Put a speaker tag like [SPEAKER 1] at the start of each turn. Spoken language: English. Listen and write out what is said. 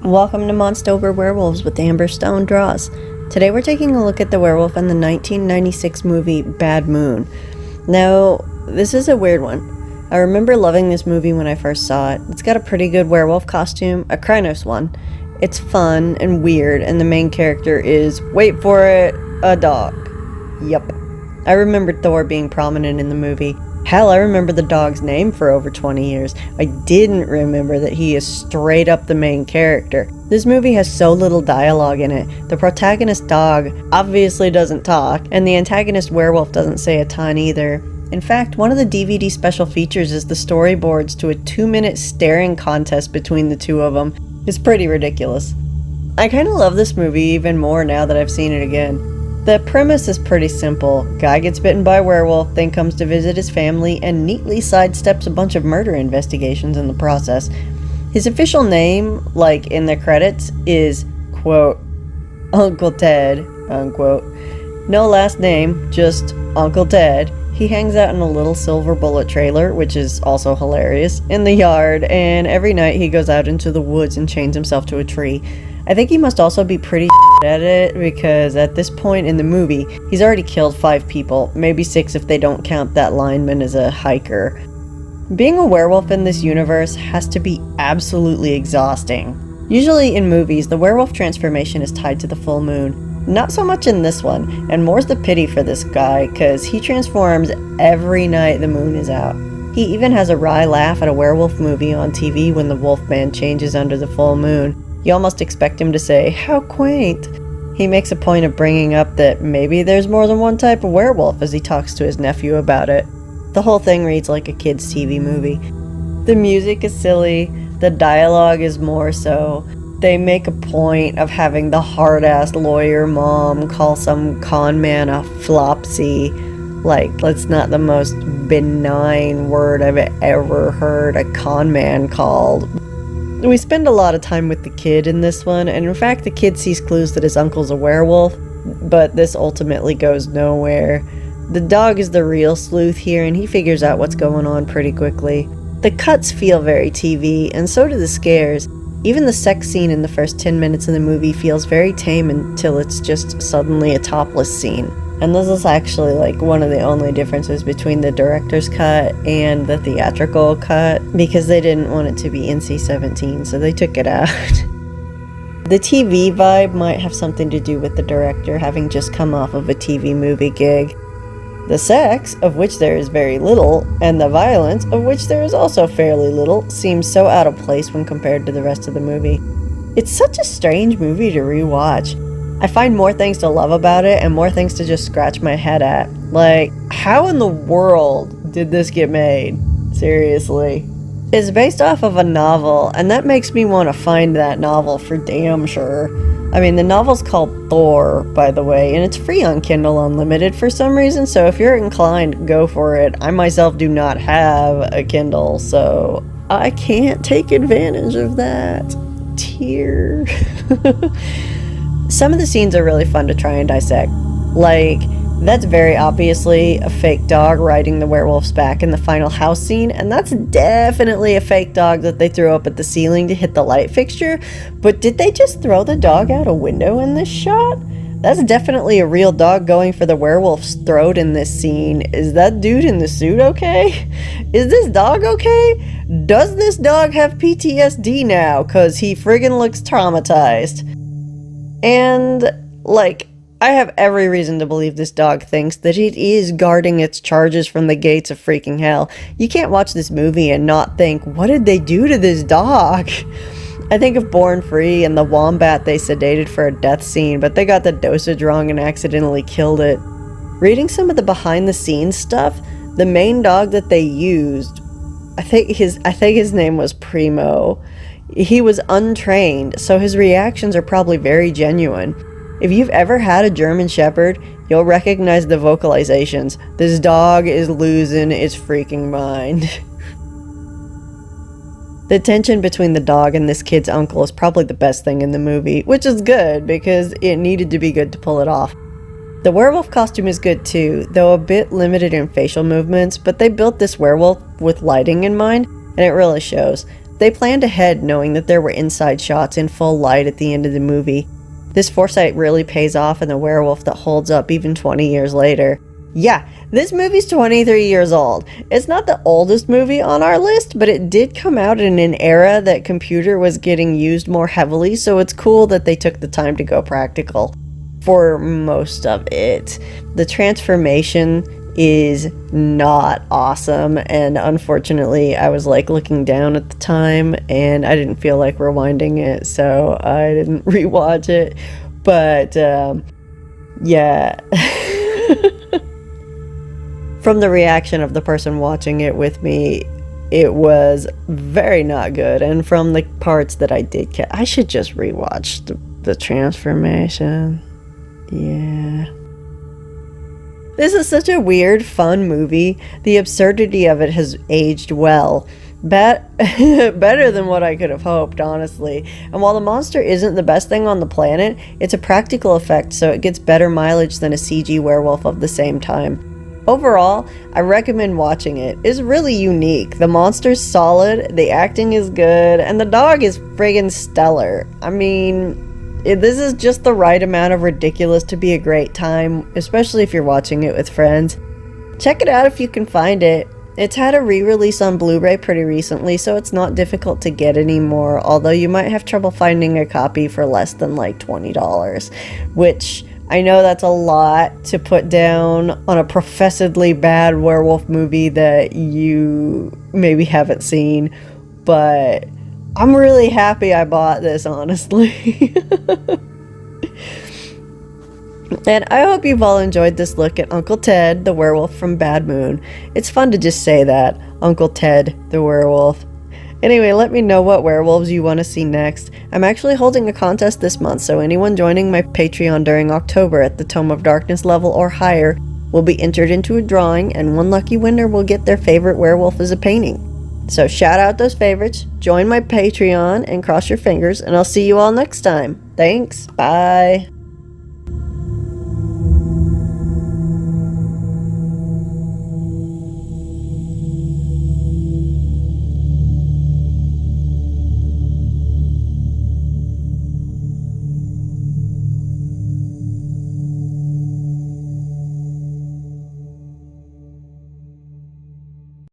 [SPEAKER 1] Welcome to Monstober Werewolves with Amber Stone Draws. Today we're taking a look at the werewolf in the 1996 movie Bad Moon. Now, this is a weird one. I remember loving this movie when I first saw it. It's got a pretty good werewolf costume, a Krynos one. It's fun and weird, and the main character is, wait for it, a dog. Yup. I remembered Thor being prominent in the movie. Hell, I remember the dog's name for over 20 years. I didn't remember that he is straight up the main character. This movie has so little dialogue in it. The protagonist dog obviously doesn't talk, and the antagonist werewolf doesn't say a ton either. In fact, one of the DVD special features is the storyboards to a 2-minute staring contest between the two of them. It's pretty ridiculous. I kind of love this movie even more now that I've seen it again. The premise is pretty simple. Guy gets bitten by a werewolf, then comes to visit his family and neatly sidesteps a bunch of murder investigations in the process. His official name, like in the credits, is, quote, Uncle Ted, unquote. No last name, just Uncle Ted. He hangs out in a little silver bullet trailer, which is also hilarious, in the yard, and every night he goes out into the woods and chains himself to a tree. I think he must also be pretty at it, because at this point in the movie, he's already killed 5 people, maybe 6 if they don't count that lineman as a hiker. Being a werewolf in this universe has to be absolutely exhausting. Usually in movies, the werewolf transformation is tied to the full moon. Not so much in this one, and more's the pity for this guy, cause he transforms every night the moon is out. He even has a wry laugh at a werewolf movie on TV when the wolfman changes under the full moon. You almost expect him to say, "How quaint." He makes a point of bringing up that maybe there's more than one type of werewolf as he talks to his nephew about it. The whole thing reads like a kid's TV movie. The music is silly, the dialogue is more so. They make a point of having the hard-ass lawyer mom call some con man a flopsy. Like, that's not the most benign word I've ever heard a con man called. We spend a lot of time with the kid in this one, and in fact the kid sees clues that his uncle's a werewolf, but this ultimately goes nowhere. The dog is the real sleuth here, and he figures out what's going on pretty quickly. The cuts feel very TV, and so do the scares. Even the sex scene in the first 10 minutes of the movie feels very tame until it's just suddenly a topless scene. And this is actually like one of the only differences between the director's cut and the theatrical cut, because they didn't want it to be NC-17, so they took it out. The TV vibe might have something to do with the director having just come off of a TV movie gig. The sex, of which there is very little, and the violence, of which there is also fairly little, seems so out of place when compared to the rest of the movie. It's such a strange movie to rewatch. I find more things to love about it and more things to just scratch my head at. Like, how in the world did this get made? Seriously. It's based off of a novel, and that makes me want to find that novel for damn sure. I mean, the novel's called Thor, by the way, and it's free on Kindle Unlimited for some reason, so if you're inclined, go for it. I myself do not have a Kindle, so I can't take advantage of that. Tear. Some of the scenes are really fun to try and dissect. Like, that's very obviously a fake dog riding the werewolf's back in the final house scene, and that's definitely a fake dog that they threw up at the ceiling to hit the light fixture. But did they just throw the dog out a window in this shot? That's definitely a real dog going for the werewolf's throat in this scene. Is that dude in the suit okay? Is this dog okay? Does this dog have PTSD now? 'Cause he friggin' looks traumatized. And, like, I have every reason to believe this dog thinks that it is guarding its charges from the gates of freaking hell. You can't watch this movie and not think, what did they do to this dog? I think of Born Free and the wombat they sedated for a death scene, but they got the dosage wrong and accidentally killed it. Reading some of the behind the scenes stuff, the main dog that they used, I think his name was Primo. He was untrained, so his reactions are probably very genuine. If you've ever had a German Shepherd, you'll recognize the vocalizations. This dog is losing its freaking mind. The tension between the dog and this kid's uncle is probably the best thing in the movie, which is good because it needed to be good to pull it off. The werewolf costume is good too, though a bit limited in facial movements, but they built this werewolf with lighting in mind, and it really shows. They planned ahead knowing that there were inside shots in full light at the end of the movie. This foresight really pays off in the werewolf that holds up even 20 years later. Yeah, this movie's 23 years old. It's not the oldest movie on our list, but it did come out in an era that computer was getting used more heavily, so it's cool that they took the time to go practical for most of it. The transformation is not awesome, and unfortunately I was like looking down at the time and I didn't feel like rewinding it, so I didn't rewatch it. But yeah. From the reaction of the person watching it with me, it was very not good. And from the parts that I did catch, I should just rewatch the transformation. Yeah. This is such a weird, fun movie. The absurdity of it has aged well. Better than what I could have hoped, honestly. And while the monster isn't the best thing on the planet, it's a practical effect, so it gets better mileage than a CG werewolf of the same time. Overall, I recommend watching it. It's really unique. The monster's solid, the acting is good, and the dog is friggin' stellar. I mean, this is just the right amount of ridiculous to be a great time, especially if you're watching it with friends. Check it out if you can find it. It's had a re-release on Blu-ray pretty recently, so it's not difficult to get anymore, although you might have trouble finding a copy for less than like $20, which I know that's a lot to put down on a professedly bad werewolf movie that you maybe haven't seen, but I'm really happy I bought this, honestly. And I hope you've all enjoyed this look at Uncle Ted, the werewolf from Bad Moon. It's fun to just say that, Uncle Ted, the werewolf. Anyway, let me know what werewolves you want to see next. I'm actually holding a contest this month, so anyone joining my Patreon during October at the Tome of Darkness level or higher will be entered into a drawing, and one lucky winner will get their favorite werewolf as a painting. So shout out those favorites, join my Patreon, and cross your fingers, and I'll see you all next time. Thanks, bye.